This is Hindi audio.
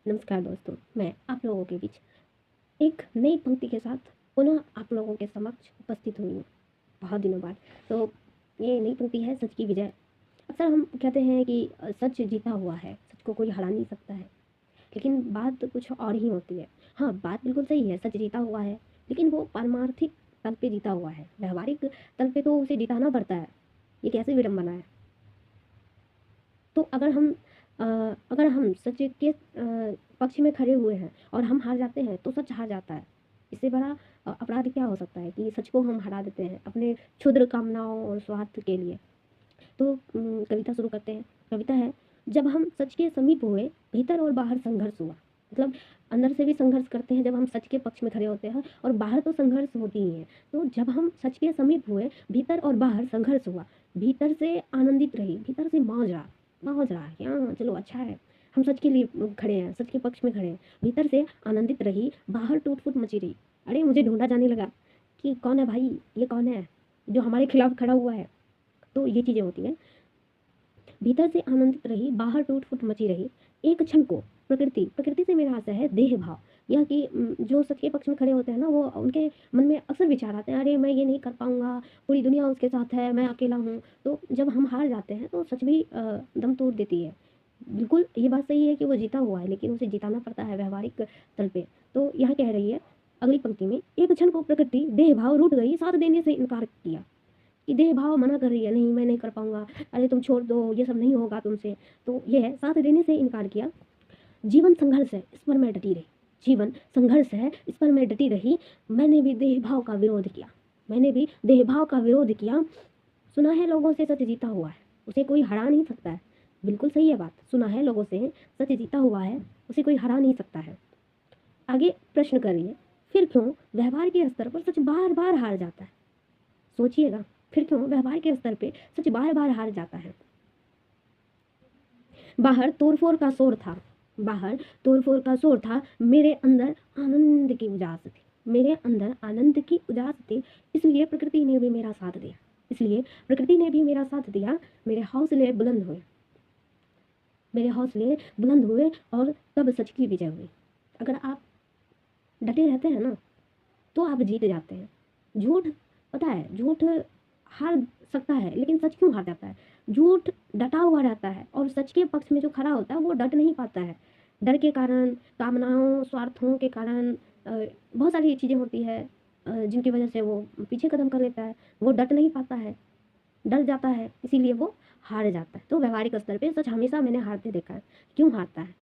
नमस्कार दोस्तों, मैं आप लोगों के बीच एक नई पंक्ति के साथ पुनः आप लोगों के समक्ष उपस्थित हुई हूँ, बहुत दिनों बाद। तो ये नई पंक्ति है सच की विजय। अक्सर हम कहते हैं कि सच जीता हुआ है, सच को कोई हरा नहीं सकता है, लेकिन बात कुछ और ही होती है। हाँ, बात बिल्कुल सही है, सच जीता हुआ है, लेकिन वो पारमार्थिक तल पे जीता हुआ है, व्यावहारिक तल पे तो उसे जिताना पड़ता है। ये कैसी विडंबना है। तो अगर हम सच के पक्ष में खड़े हुए हैं और हम हार जाते हैं तो सच हार जाता है। इससे बड़ा अपराध क्या हो सकता है कि सच को हम हरा देते हैं अपने क्षुद्र कामनाओं और स्वार्थ के लिए। तो कविता शुरू करते हैं। कविता है, जब हम सच के समीप हुए, भीतर और बाहर संघर्ष हुआ। मतलब अंदर से भी संघर्ष करते हैं जब हम सच के पक्ष में खड़े होते हैं, और बाहर तो संघर्ष होती ही है। तो जब हम सच के समीप हुए, भीतर और बाहर संघर्ष हुआ। भीतर से आनंदित रही, भीतर से मौज रहा कि हाँ चलो अच्छा है, हम सच के लिए खड़े हैं, सच के पक्ष में खड़े हैं। भीतर से आनंदित रही, बाहर टूट फूट मची रही। अरे मुझे ढूंढा जाने लगा कि कौन है भाई, ये कौन है जो हमारे खिलाफ खड़ा हुआ है। तो ये चीज़ें होती हैं। भीतर से आनंदित रही, बाहर टूट फूट मची रही। एक क्षण को प्रकृति प्रकृति से मेरा आशय है देह भाव। यह कि जो सच के पक्ष में खड़े होते हैं ना, वो उनके मन में अक्सर विचार आते हैं, अरे मैं ये नहीं कर पाऊंगा, पूरी दुनिया उसके साथ है, मैं अकेला हूँ। तो जब हम हार जाते हैं तो सच भी दम तोड़ देती है। बिल्कुल ये बात सही है कि वो जीता हुआ है, लेकिन उसे जिताना पड़ता है व्यावहारिक तल पे। तो यहाँ कह रही है अगली पंक्ति में, एक क्षण को प्रकृति देह भाव रूठ गई, साथ देने से इनकार किया। कि देह भाव मना कर रही है, नहीं मैं नहीं कर पाऊंगा, अरे तुम छोड़ दो, ये सब नहीं होगा तुमसे। तो ये है, साथ देने से इनकार किया। जीवन संघर्ष है, इस पर मैं डटी रही। जीवन संघर्ष है, इस पर मैं डटी रही। मैंने भी देह भाव का विरोध किया। मैंने भी देह भाव का विरोध किया। सुना है लोगों से सच जीता हुआ है, उसे कोई हरा नहीं सकता है। बिल्कुल सही है बात, सुना है लोगों से सच जीता हुआ है, उसे कोई हरा नहीं सकता है। आगे प्रश्न करिए, फिर क्यों व्यवहार के स्तर पर सच बार बार हार जाता है। सोचिएगा, फिर क्यों व्यवहार के स्तर पे सच बार बार हार जाता है। बाहर तोड़फोड़ का शोर था, बाहर तोड़फोड़ का शोर था, मेरे अंदर आनंद की उजास थी। मेरे अंदर आनंद की उजास थी, इसलिए प्रकृति ने भी मेरा साथ दिया। इसलिए प्रकृति ने भी मेरा साथ दिया। मेरे हौसले बुलंद हुए, मेरे हौसले बुलंद हुए, और तब सच की विजय हुई। अगर आप डटे रहते हैं ना, तो आप जीत जाते हैं। झूठ, पता है झूठ हार सकता है, लेकिन सच क्यों हार जाता है। झूठ डटा हुआ रहता है, और सच के पक्ष में जो खड़ा होता है वो डट नहीं पाता है। डर के कारण, कामनाओं स्वार्थों के कारण बहुत सारी चीज़ें होती है जिनकी वजह से वो पीछे कदम कर लेता है। वो डट नहीं पाता है, डर जाता है, इसीलिए वो हार जाता है। तो व्यवहारिक स्तर पे सच हमेशा मैंने हारते देखा है। क्यों हारता है,